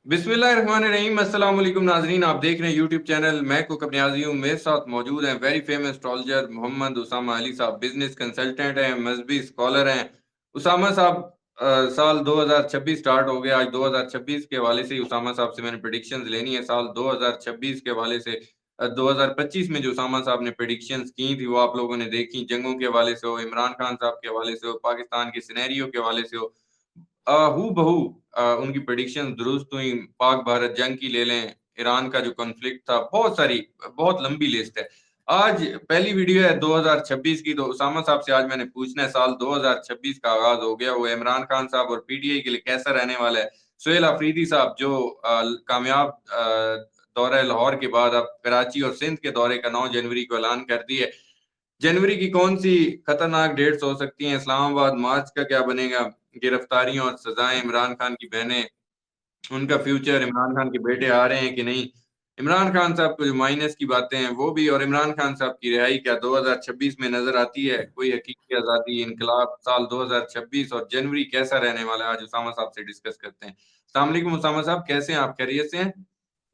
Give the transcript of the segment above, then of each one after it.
बिस्मिल्लाहिर्रहमानिर्रहीम। अस्सलाम वालेकुम नाजरीन, आप देख रहे हैं यूट्यूब चैनल मैं कुक अपने आज़ी हूँ। मेरे साथ मौजूद हैं very famous astrologer Mohammad Usama Ali साहब, बिजनेस कंसल्टेंट हैं, मजहबी स्कॉलर हैं। उसामा साहब, साल 2026 स्टार्ट हो गया। आज 2026 के हवाले से उसामा साहब से मैंने प्रेडिक्शंस लेनी है। साल 2026 के हवाले से 2025 में जो उसामा साहब ने प्रेडिक्शंस की थी वो आप लोगों ने देखी। जंगों के हवाले से हो, इमरान खान साहब के हवाले से हो, पाकिस्तान के सिनेरियो के हवाले से हो, हू बहू उनकी प्रेडिक्शन दुरुस्त हुई। पाक भारत जंग की ले लें, ईरान का जो कॉन्फ्लिक्ट था, बहुत सारी, बहुत लंबी लिस्ट है। आज पहली वीडियो है 2026 की। तो उसामा साहब से आज मैंने पूछना है, साल 2026 का आगाज हो गया, वो इमरान खान साहब और पीटीआई के लिए कैसा रहने वाला है। सुहेल अफरीदी साहब जो कामयाब दौरे लाहौर के बाद अब कराची और सिंध के दौरे का 9 जनवरी को ऐलान कर दिया है। जनवरी की कौन सी खतरनाक डेट्स हो सकती हैं, इस्लामाबाद मार्च का क्या बनेगा, गिरफ्तारियों और सजाएं, इमरान खान की बहनें, उनका फ्यूचर, इमरान खान के बेटे आ रहे हैं कि नहीं, इमरान खान साहब को जो माइनस की बातें हैं वो भी, और इमरान खान साहब की रिहाई क्या 2026 में नजर आती है, कोई हकीकी आजादी, इनकलाब, साल 2026 और जनवरी कैसा रहने वाला है, आज उसामा साहब से डिस्कस करते हैं। अस्सलाम वालेकुम उसामा साहब, कैसे हैं आप, खैरियत से हैं?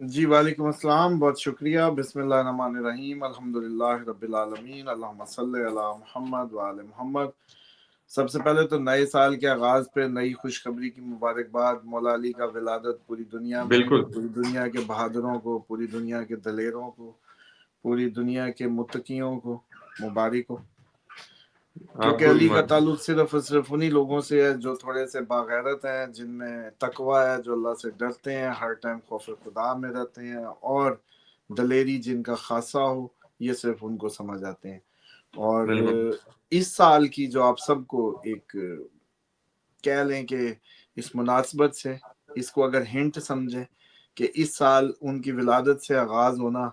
जी वालेकुम अस्सलाम, बहुत शुक्रिया। बिस्मिल्लाहिर्रहमानिर्रहीम, अल्हम्दुलिल्लाह रब्बिल आलमीन, अल्लाहुम्मा सल्लि अला मुहम्मद व आले मुहम्मद। सबसे पहले तो नए साल के आगाज़ पे नई खुशखबरी की मुबारकबाद। मौला अली का विलादत पूरी दुनिया में, बिल्कुल। पूरी दुनिया के बहादुरों को, पूरी दुनिया के दलेरों को, पूरी दुनिया के मुत्तकियों को मुबारक हो। क्योंकि आपको भी अली का मुबारक। ताल्लुक सिर्फ और सिर्फ उन्हीं लोगों से है जो थोड़े से बागैरत हैं, जिनमें तकवा है, जो अल्लाह से डरते हैं, हर टाइम खौफ खुदा में रहते हैं, और दलेरी जिनका खासा हो, ये सिर्फ उनको समझ आते हैं। बिल्कुल। और इस साल की जो आप सबको एक कह लें कि इस मुनासबत से इसको अगर हिंट समझें कि इस साल उनकी विलादत से आगाज होना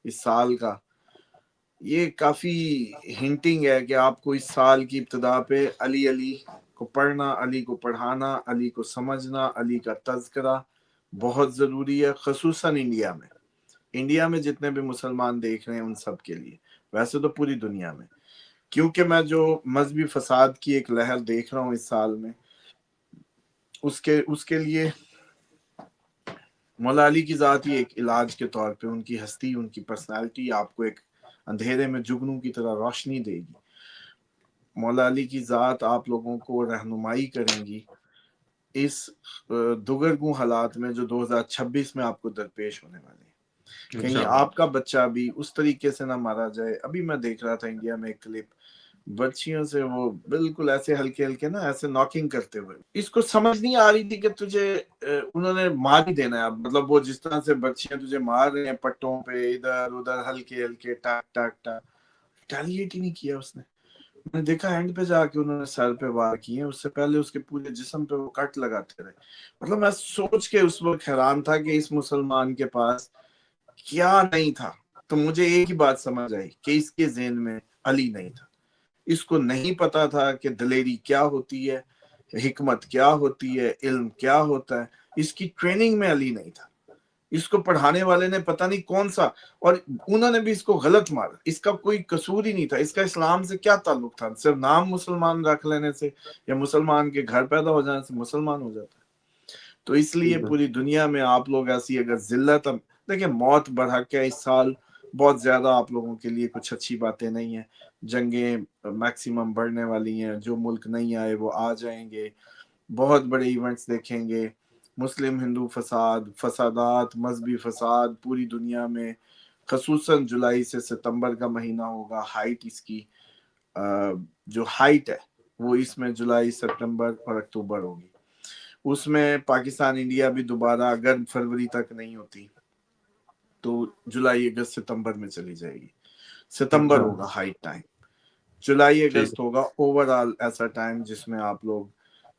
इस साल का, ये काफी हिंटिंग है कि आपको इस साल की इब्तिदा पे अली अली को पढ़ना, अली को पढ़ाना, अली को समझना, अली का तज़किरा बहुत ज़रूरी है, ख़ुसूसन इंडिया में। इंडिया में जितने भी मुसलमान देख रहे हैं उन सब के लिए, वैसे तो पूरी दुनिया में, क्योंकि मैं जो मजहबी फसाद की एक लहर देख रहा हूँ इस साल में, उसके उसके लिए मौला अली की ज़ात ही एक इलाज के तौर पे, उनकी हस्ती, उनकी पर्सनालिटी आपको एक अंधेरे में जुगनू की तरह रोशनी देगी। मौला अली की ज़ात आप लोगों को रहनुमाई करेंगी इस दुगरगू हालात में जो 2026 में आपको दरपेश होने वाले हैं। कहीं इंशाअल्लाह। आपका बच्चा भी उस तरीके से ना मारा जाए। अभी मैं देख रहा था इंडिया में एक क्लिप, बच्चियों से वो बिल्कुल ऐसे हल्के हल्के ना ऐसे नॉकिंग करते हुए, इसको समझ नहीं आ रही थी कि तुझे उन्होंने मार ही देना है। अब मतलब वो जिस तरह से बच्चियां तुझे मार रहे हैं पट्टों पे, इधर उधर हल्के हल्के टाक टाक टाक, रिटेलिएट ही नहीं किया उसने। मैंने देखा एंड पे जाके उन्होंने सर पे वार किए, उससे पहले उसके पूरे जिस्म पे वो कट लगाते रहे। मतलब मैं सोच के उस वक्त हैरान था कि इस मुसलमान के पास क्या नहीं था। तो मुझे एक ही बात समझ आई कि इसके ज़हन में अली नहीं था। इसको नहीं पता था कि दलेरी क्या होती है, हिकमत क्या होती है, इल्म क्या होता है। इसकी ट्रेनिंग में अली नहीं था। इसको पढ़ाने वाले ने पता नहीं कौन सा, और उन्होंने भी इसको गलत मारा। इसका कोई कसूर ही नहीं था। इसका इस्लाम से क्या ताल्लुक था? सिर्फ नाम मुसलमान रख लेने से या मुसलमान के घर पैदा हो जाने से मुसलमान हो जाता है? तो इसलिए पूरी दुनिया में आप लोग ऐसी अगर जिल्लत, देखिए मौत बढ़क है इस साल, बहुत ज्यादा आप लोगों के लिए कुछ अच्छी बातें नहीं है। जंगें मैक्सिमम बढ़ने वाली हैं, जो मुल्क नहीं आए वो आ जाएंगे, बहुत बड़े इवेंट्स देखेंगे। मुस्लिम हिंदू फसाद, फसादात, मजहबी फसाद पूरी दुनिया में, खसूसन जुलाई से सितंबर का महीना होगा हाइट इसकी। जो हाइट है वो इसमें जुलाई, सितंबर और अक्टूबर होगी। उसमें पाकिस्तान इंडिया भी दोबारा अगर फरवरी तक नहीं होती तो जुलाई अगस्त सितंबर में चली जाएगी। सितंबर अच्छा। होगा हाइट टाइम, जुलाई ठीक। अगस्त होगा ओवरऑल ऐसा टाइम जिसमें आप लोग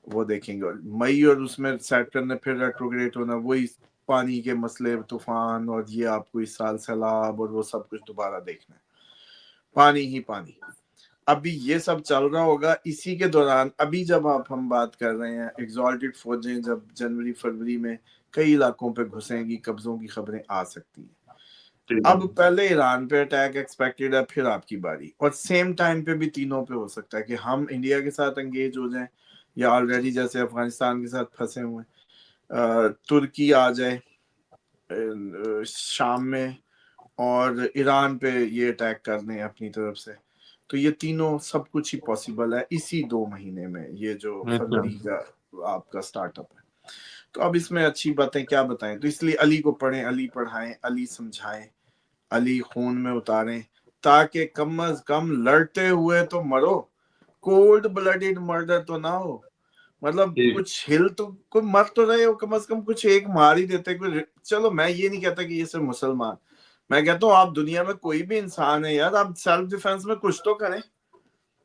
वो देखेंगे। और मई और उसमें सैटर्न ने फिर रेट्रोग्रेड होना, वही पानी के मसले, तूफान, और ये आपको इस साल सैलाब और वो सब कुछ दोबारा देखना है। पानी ही पानी। अभी ये सब चल रहा होगा। इसी के दौरान अभी जब आप हम बात कर रहे हैं, एग्जॉल्टेड फौजें जब जनवरी फरवरी में कई इलाकों पे घुसेंगी, कब्जों की खबरें आ सकती हैं। ठीक है। अब पहले ईरान पे अटैक एक्सपेक्टेड है, फिर आपकी बारी, और सेम टाइम पे भी तीनों पे हो सकता है कि हम इंडिया के साथ एंगेज हो जाएं या ऑलरेडी जैसे अफगानिस्तान के साथ फंसे हुए हैं। तुर्की आ जाए शाम में और ईरान पे ये अटैक कर दें अपनी तरफ से, तो ये तीनों सब कुछ ही पॉसिबल है इसी 2 महीने में, ये जो फरवरी का आपका स्टार्टअप है। तो अब इसमें अच्छी बातें क्या बताएं, तो इसलिए अली को पढ़ें, अली पढ़ाएं, अली समझाएं, अली खून में उतारें, ताकि कम अज कम लड़ते हुए तो मरो, कोल्ड ब्लडेड मर्डर तो ना हो। मतलब कुछ हिल तो कोई मर तो रहे हो, कम से कम कुछ एक मार ही देते कोई। चलो मैं ये नहीं कहता कि ये सिर्फ मुसलमान, मैं कहता हूँ आप दुनिया में कोई भी इंसान है यार, आप सेल्फ डिफेंस में कुछ तो करें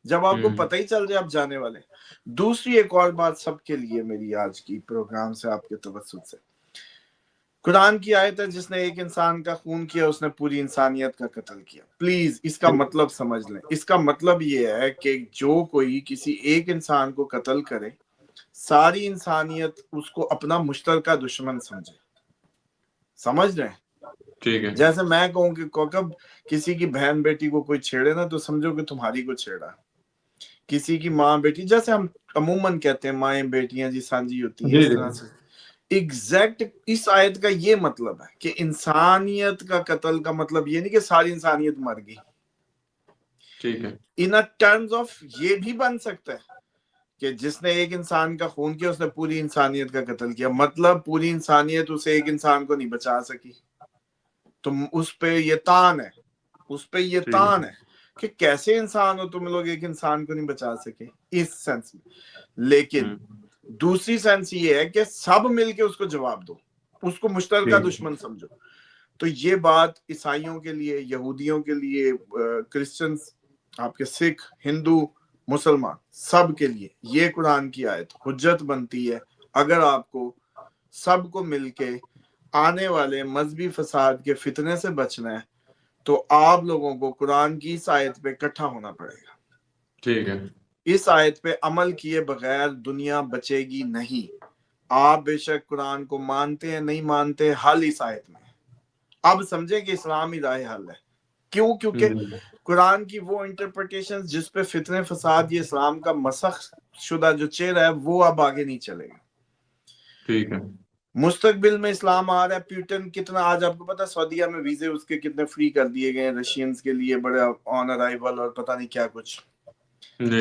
जब आपको पता ही चल जाए आप जाने वाले। दूसरी एक और बात सबके लिए मेरी आज की प्रोग्राम से आपके तवज्जुह से, कुरान की आयत है जिसने एक इंसान का खून किया उसने पूरी इंसानियत का कत्ल किया। प्लीज इसका मतलब समझ लें, इसका मतलब ये है कि जो कोई किसी एक इंसान को कत्ल करे, सारी इंसानियत उसको अपना मुश्तरका दुश्मन समझे। समझ रहे हैं? ठीक है। जैसे मैं कहूँ कि कब किसी की बहन बेटी को कोई छेड़े ना, तो समझो कि तुम्हारी को छेड़ा। किसी की माँ बेटी, जैसे हम अमूमन कहते हैं माएं बेटियां जी सांझी होती हैं, इस तरह से एग्जैक्ट इस आयत का ये मतलब है कि इंसानियत का कत्ल का मतलब ये नहीं कि सारी इंसानियत मर गई। ठीक है। इन टर्म्स ऑफ ये भी बन सकता है कि जिसने एक इंसान का खून किया उसने पूरी इंसानियत का कत्ल किया, मतलब पूरी इंसानियत उसे एक इंसान को नहीं बचा सकी। तो उस पे ये तान है, उस पे ये तान है कि कैसे इंसान हो तुम लोग एक इंसान को नहीं बचा सके, इस सेंस में। लेकिन दूसरी सेंस ये है कि सब मिलके उसको जवाब दो, उसको मुश्तरका दुश्मन समझो। तो ये बात ईसाइयों के लिए, यहूदियों के लिए, क्रिश्चियंस, आपके सिख, हिंदू, मुसलमान, सब के लिए ये कुरान की आयत हुज्जत बनती है। अगर आपको सबको मिलके आने वाले मजहबी फसाद के फितने से बचना है तो आप लोगों को कुरान की इस आयत पे इकट्ठा होना पड़ेगा। ठीक है। इस आयत पे अमल किए बगैर दुनिया बचेगी नहीं। आप बेशक कुरान को मानते हैं नहीं मानते, हल इस आयत में। अब समझे कि इस्लाम ही राह हल है। क्यों? क्योंकि कुरान की वो इंटरप्रिटेशन जिस पे फितने फसाद ये इस्लाम का मसख शुदा जो चेहरा है वो अब आगे नहीं चलेगा। ठीक है। मुस्तकबिल में इस्लाम आ रहा है। प्यूटन कितना, आज आपको पता है सऊदीया में वीजे उसके कितने फ्री कर दिए गए रशियंस के लिए, बड़े ऑन अराइवल और पता नहीं क्या कुछ।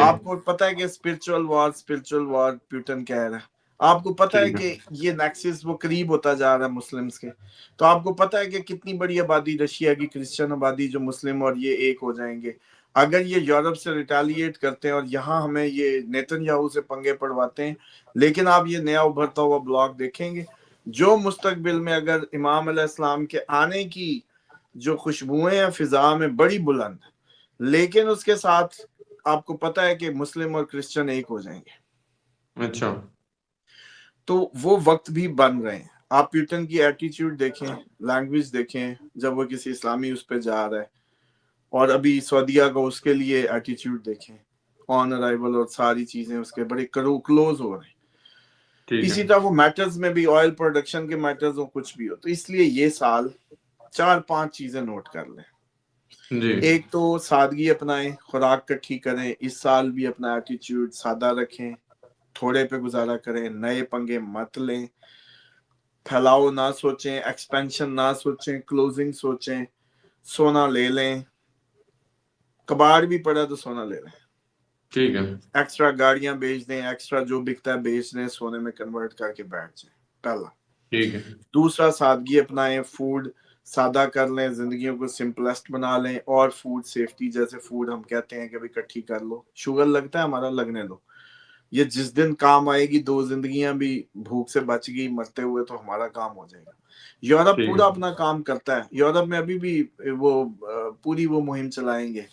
आपको पता है कि स्पिरिचुअल वॉर प्यूटन कह रहा है। आपको पता है कि ये नेक्सस वो करीब होता जा रहा है मुस्लिम्स के। तो आपको पता है कि कितनी बड़ी आबादी रशिया की क्रिश्चियन आबादी जो मुस्लिम और ये एक हो जाएंगे अगर ये यूरोप से रिटेलिएट करते हैं और यहाँ हमें ये नेतन्याहू से पंगे पड़वाते हैं। लेकिन आप ये नया उभरता हुआ ब्लॉग देखेंगे जो मुस्तकबिल में अगर इमाम अलैहिस्सलाम के आने की जो खुशबुएं हैं फिजा में बड़ी बुलंद, लेकिन उसके साथ आपको पता है कि मुस्लिम और क्रिश्चियन एक हो जाएंगे। अच्छा। तो वो वक्त भी बन रहे हैं। आप प्यूटन की एटीट्यूड देखें, लैंग्वेज देखें जब वो किसी इस्लामी उस पर जा रहा है, और अभी सऊदीया का उसके लिए एटीट्यूड देखें, ऑन अराइवल और सारी चीजें उसके बड़े क्लोज हो रहे हैं। इसी तरह वो मैटर्स में भी, ऑयल प्रोडक्शन के मैटर्स हो कुछ भी हो। तो इसलिए ये साल 4-5 चीजें नोट कर लें। एक तो सादगी अपनाएं, खुराक इकट्ठी करें, इस साल भी अपना एटीट्यूड सादा रखें, थोड़े पे गुजारा करें, नए पंगे मत लें, फैलाव ना सोचें, एक्सपेंशन ना सोचें, क्लोजिंग सोचें, सोना ले लें, कबाड़ भी पड़ा तो सोना ले लें। ठीक है। एक्स्ट्रा गाड़ियां बेच दें, एक्स्ट्रा जो बिकता है बेच दें, सोने में कन्वर्ट करके बैठ जाएं। पहला। ठीक है। दूसरा, सादगी अपनाएं, फूड सादा कर लें, जिंदगियों को सिंपलेस्ट बना लें, और फूड सेफ्टी, जैसे फूड हम कहते हैं कि भाई इकट्ठी कर लो, शुगर लगता है हमारा, लगने दो, ये जिस दिन काम आएगी, 2 जिंदगियां भी भूख से बच गई मरते हुए तो हमारा काम हो जाएगा। यूरोप पूरा अपना काम करता है, यूरोप में अभी भी वो पूरी वो मुहिम चलाएंगे,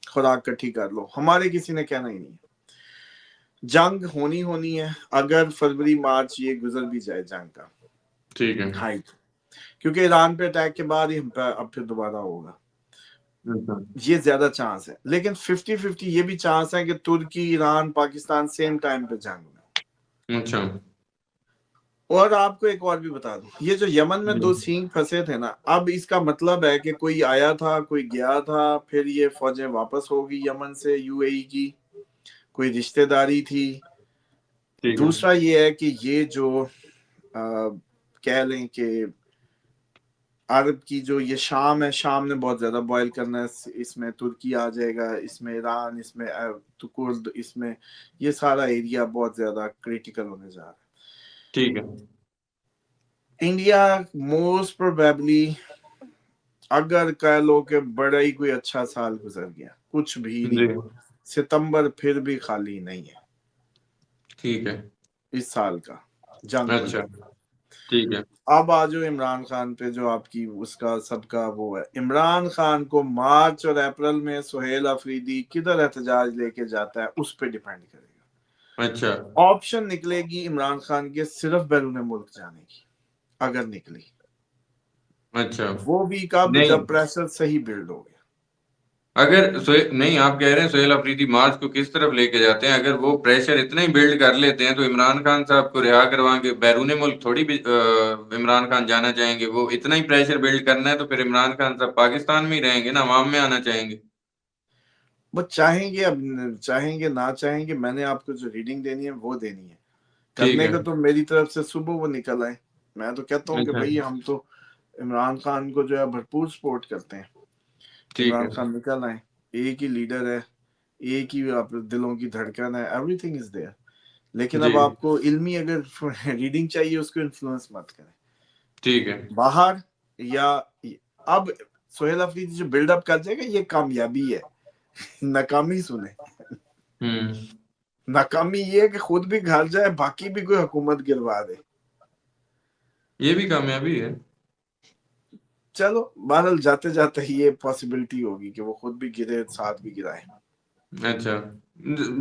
खुराक इकट्ठी कर लो, हमारे किसी ने कहना ही नहीं। जंग होनी है, अगर फरवरी मार्च ये गुजर भी जाए जंग का, ठीक है, हाइट, क्योंकि ईरान पे अटैक के बाद ही हम पे अब फिर दोबारा होगा, ये ज्यादा चांस है। लेकिन 50-50 ये भी चांस है कि तुर्की, ईरान, पाकिस्तान सेम टाइम पे जंग में। अच्छा। और आपको एक और भी बता दूं, ये जो यमन में 2 सिंह फंसे थे ना, अब इसका मतलब है कि कोई आया था, कोई गया था, फिर ये फौजें वापस होगी यमन से यूएई की, कोई रिश्तेदारी थी। दूसरा ये है कि ये जो कह लें कि अरब की जो ये शाम है, शाम ने बहुत ज्यादा बॉयल करना है, इसमें तुर्की आ जाएगा, इसमें ईरान, इसमें कुर्द, इसमें ये सारा एरिया बहुत ज्यादा क्रिटिकल होने जा रहा है। ठीक है, इंडिया मोस्ट प्रोबेबली, अगर कह लो कि बड़ा ही कोई अच्छा साल गुजर गया, कुछ भी नहीं जी, हुआ, सितंबर फिर भी खाली नहीं है ठीक है, इस साल का जंग को अच्छा, लेकर। ठीक है, अब आ जाओ इमरान खान पे, जो आपकी उसका सबका वो है। इमरान खान को मार्च और अप्रैल में सुहेल अफरीदी किधर एहतजाज लेके जाता है उस पर डिपेंड करेगा। अच्छा, ऑप्शन निकलेगी इमरान खान के सिर्फ बैरून मुल्क जाने की, अगर निकली, अच्छा, वो भी कब, नहीं, जब प्रेशर सही बिल्ड हो गया। अगर नहीं, आप कह रहे हैं सोहेल अफरीदी मार्च को किस तरफ लेके जाते हैं, अगर वो प्रेशर इतना ही बिल्ड कर लेते हैं तो इमरान खान साहब को रिहा करवा के बैरून मुल्क थोड़ी भी इमरान खान जाना चाहेंगे। वो इतना ही प्रेशर बिल्ड करना है तो फिर इमरान खान साहब पाकिस्तान में ही रहेंगे ना, अवाम में आना चाहेंगे। वो चाहेंगे, अब चाहेंगे ना चाहेंगे, मैंने आपको जो रीडिंग देनी है वो देनी है। ठीक करने है, का तो मेरी तरफ से सुबह वो निकल आए। मैं तो कहता हूँ कि अच्छा, भाई हम तो इमरान खान को जो है भरपूर सपोर्ट करते हैं। ठीक इमरान है, खान निकल आए, एक ही लीडर है, एक ही आप दिलों की धड़कन है, एवरीथिंग इज देयर। लेकिन जी, अब आपको इल्मी अगर रीडिंग चाहिए, उसको इन्फ्लुएंस मत करें ठीक है, बाहर, या अब सोहेल अफरीदी जो बिल्डअप कर जाएगा ये कामयाबी है, नाकामी सुने। हम्म, नाकामी ये है कि खुद भी घर जाए, बाकी भी कोई हुकूमत गिरवा दे। ये भी कामयाबी है। चलो बहरहाल जाते जाते ये पॉसिबिलिटी होगी कि वो खुद भी गिरे, साथ भी गिराए। अच्छा,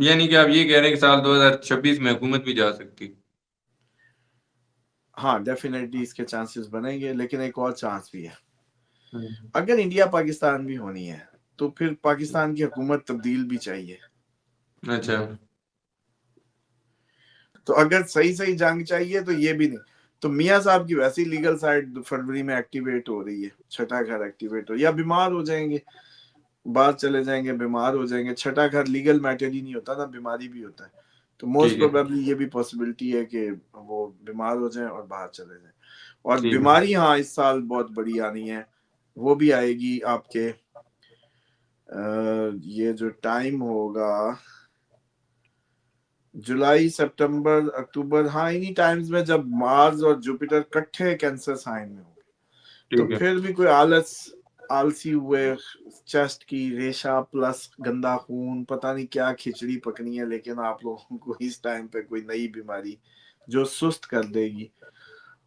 यानी कि आप ये कह रहे हैं कि साल 2026 में हुकूमत भी जा सकती। हाँ डेफिनेटली इसके चांसेस बनेंगे, लेकिन एक और चांस भी है। हम्म, अगर इंडिया पाकिस्तान भी होनी है तो फिर पाकिस्तान की हुकूमत तब्दील भी चाहिए। अच्छा, तो अगर सही सही जंग चाहिए तो ये भी नहीं, तो मियाँ साहब की वैसी लीगल साइड फरवरी में एक्टिवेट हो रही है, छठा घर एक्टिवेट हो, या बीमार हो जाएंगे, बाहर चले जाएंगे, बीमार हो जाएंगे। छठा घर लीगल मैटर ही नहीं होता ना, बीमारी भी होता है। तो मोस्ट ठीक है, प्रोबेबली ये भी पॉसिबिलिटी है कि वो बीमार हो जाएं और बाहर चले जाएं। और ठीक है, बीमारी हाँ इस साल बहुत बड़ी आनी है, वो भी आएगी आपके ये जो टाइम होगा जुलाई सितंबर अक्टूबर, हाँ इन्हीं टाइम्स में जब मार्स और जुपिटर इकट्ठे कैंसर साइन में होंगे, तो ठीक है, फिर भी कोई आलसी हुए, चेस्ट की रेशा प्लस गंदा खून, पता नहीं क्या खिचड़ी पकनी है, लेकिन आप लोगों को इस टाइम पे कोई नई बीमारी जो सुस्त कर देगी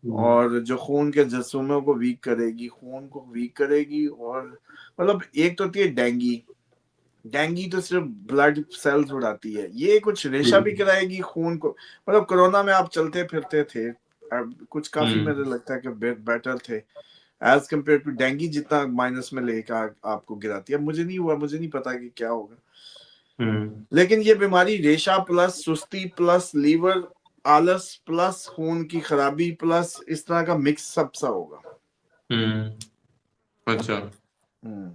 हम्म, और जो खून के जसूमों को वीक करेगी, खून को वीक करेगी। और मतलब एक तो होती है डेंगी, डेंगी तो सिर्फ ब्लड सेल्स उड़ाती है, ये कुछ रेशा ठीक भी है, कराएगी खून को। मतलब कोरोना में आप चलते फिरते थे, अब कुछ काफी हम्म, मुझे लगता है कि बेटर थे एज कम्पेयर टू डेंगी, जितना माइनस में लेकर आपको गिराती है। मुझे नहीं हुआ, मुझे नहीं पता कि क्या होगा, हम्म, लेकिन ये बीमारी रेशा प्लस सुस्ती प्लस लीवर आलस प्लस खून की खराबी प्लस इस तरह का मिक्स सब सा होगा। अच्छा, हम्म,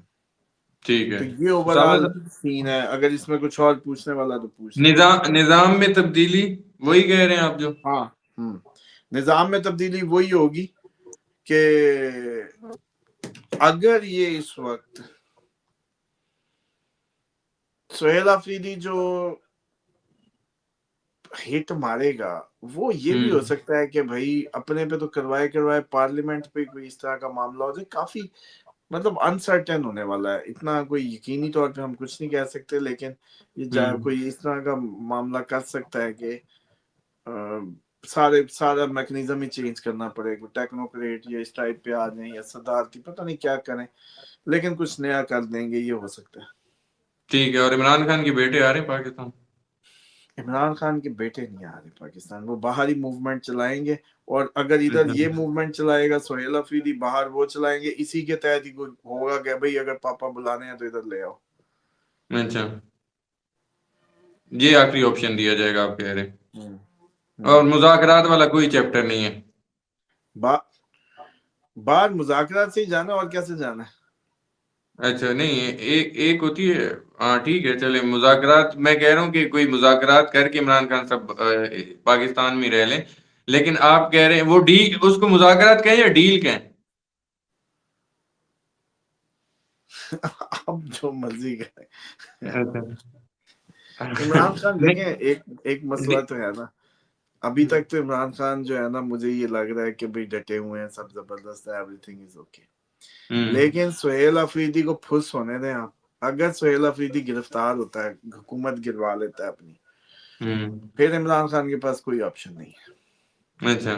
ठीक है। तो ये उसामा ओवरऑल साहब, सीन है। अगर इसमें कुछ और पूछने वाला तो पूछ ले। निजाम में तब्दीली, वही कह रहे हैं आप जो। हाँ, निजाम में तब्दीली वही होगी कि अगर ये इस वक्त सोहेल अफरीदी जो हिट मारेगा, वो ये भी हो हम्म, सकता है कि भाई अपने पे तो करवाए करवाए पार्लियामेंट पे कोई इस तरह का मामला हो जाए। काफी मतलब अनसर्टेन होने वाला है, इतना कोई यकीनी तौर पे हम कुछ नहीं कह सकते, लेकिन ये हम्म, कोई इस तरह का मामला कर सकता है कि सारा मैकेनिज्म ही चेंज करना पड़ेगा, टेक्नोक्रेट या इस टाइप पे आ जाए या सदारती, पता नहीं क्या करें, लेकिन कुछ नया कर देंगे, ये हो सकता है। ठीक है। और इमरान खान के बेटे आ रहे हैं पाकिस्तान। इमरान खान के बेटे नहीं आ रहे पाकिस्तान, वो बाहरी मूवमेंट चलाएंगे। और अगर इधर अच्छा, ये मूवमेंट चलाएगा सोहेल अफरीदी, बाहर वो चलाएंगे, इसी के तहत ही होगा कि भाई अगर पापा बुलाने हैं तो इधर ले आओ। अच्छा, ये आखिरी ऑप्शन दिया जाएगा आप कह रहे हैं। हम्म, और हम्म। मुज़ाकरात वाला कोई चैप्टर नहीं है। बा, बाहर मुज़ाकरात से ही जाना, और कैसे जाना है। अच्छा, नहीं, एक एक होती है। हाँ, ठीक है, चले मुज़ाकरात, मैं कह रहा हूँ कि कोई मुज़ाकरात करके इमरान खान सब पाकिस्तान में रह लें, لیکن آپ کہہ رہے ہیں وہ ڈیل، اس کو مذاکرات کہیں یا ڈیل کہیں؟ اب جو مرضی کریں. عمران خان دیکھیں ایک مسئلہ تو ہے نا، ابھی تک تو عمران خان جو ہے نا مجھے یہ لگ رہا ہے کہ بھئی ڈٹے ہوئے ہیں، سب زبردست ہے، ایوری تھنگ از اوکے. لیکن سہیل آفریدی کو پھس ہونے دیں آپ. اگر سہیل آفریدی گرفتار ہوتا ہے، حکومت گروا لیتا ہے اپنی، پھر عمران خان کے پاس کوئی آپشن نہیں ہے. اچھا،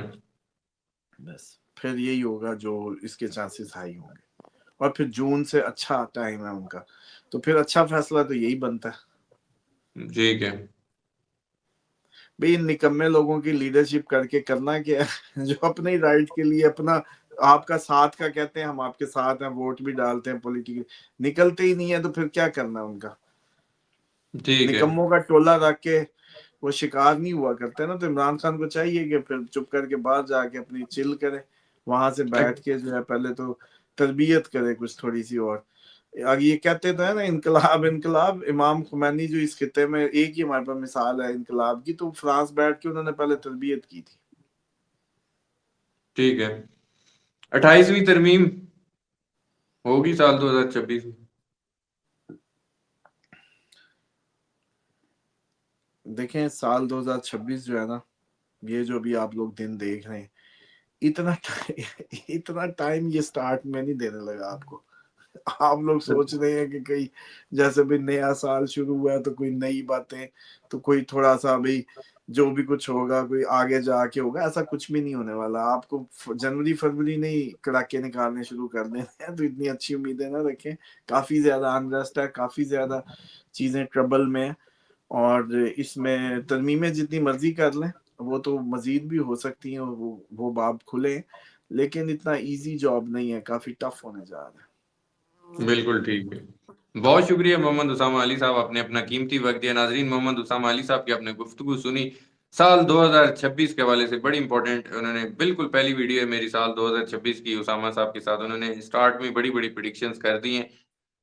بس پھر یہی ہوگا جو اس کے چانسز ہائی ہوں گے. اور پھر جون سے اچھا ٹائم ہے ان کا، تو پھر اچھا فیصلہ تو یہی بنتا ہے. ٹھیک ہے بھئی ان نکمے لوگوں کی لیڈرشپ کر کے کرنا کیا ہے، جو اپنے ہی رائٹ کے لیے اپنا آپ کا ساتھ کا کہتے ہیں ہم آپ کے ساتھ ہیں، ووٹ بھی ڈالتے ہیں پولیٹیکل، نکلتے ہی نہیں ہے تو پھر کیا کرنا ان کا. ٹھیک ہے. نکموں کا ٹولہ رکھ کے وہ شکار نہیں ہوا کرتے نا. تو عمران خان کو چاہیے کہ پھر چپ کر کے باہر جا کے اپنی چل کرے، وہاں سے بیٹھ کے جو ہے پہلے تو تربیت کرے کچھ تھوڑی سی. اور یہ کہتے تو ہے نا انقلاب انقلاب، امام خمینی جو اس خطے میں ایک ہی ہمارے پاس مثال ہے انقلاب کی، تو فرانس بیٹھ کے انہوں نے پہلے تربیت کی تھی. ٹھیک ہے 28ویں ترمیم ہوگی سال 2026 میں. دیکھیں سال 2026 جو ہے نا، یہ جو بھی آپ لوگ دن دیکھ رہے ہیں، اتنا ٹائم یہ سٹارٹ میں نہیں دینے لگا آپ کو. آپ لوگ سوچ رہے ہیں کہ کئی جیسے بھی نیا سال شروع ہوا ہے تو کوئی نئی باتیں، تو کوئی تھوڑا سا بھی جو بھی کچھ ہوگا کوئی آگے جا کے ہوگا. ایسا کچھ بھی نہیں ہونے والا. آپ کو جنوری فروری نہیں کڑاکے نکالنے شروع کر دینے ہیں، تو اتنی اچھی امیدیں نہ رکھیں. کافی زیادہ انریسٹ ہے، کافی زیادہ چیزیں ٹربل میں، اور اس میں ترمیمیں جتنی مرضی کر لیں وہ تو مزید بھی ہو سکتی ہیں، وہ باب کھلے، لیکن اتنا ایزی جاب نہیں ہے، کافی ٹف ہونے جا رہا ہے. بالکل ٹھیک ہے. بہت شکریہ محمد اسامہ علی صاحب، آپ نے اپنا قیمتی وقت دیا. ناظرین محمد اسامہ علی صاحب کی آپ نے گفتگو سنی سال 2026 کے حوالے سے، بڑی امپورٹنٹ. انہوں نے بالکل پہلی ویڈیو ہے میری سال 2026 کی اسامہ صاحب کے ساتھ، انہوں نے سٹارٹ میں بڑی بڑی پریڈکشنز کر دی ہیں.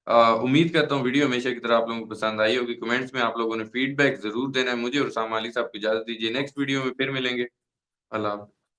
امید کرتا ہوں ویڈیو ہمیشہ کی طرح آپ لوگوں کو پسند آئی ہوگی. کمنٹس میں آپ لوگوں نے فیڈ بیک ضرور دینا ہے. مجھے اور اسامہ علی صاحب کو اجازت دیجیے، نیکسٹ ویڈیو میں پھر ملیں گے. اللہ حافظ.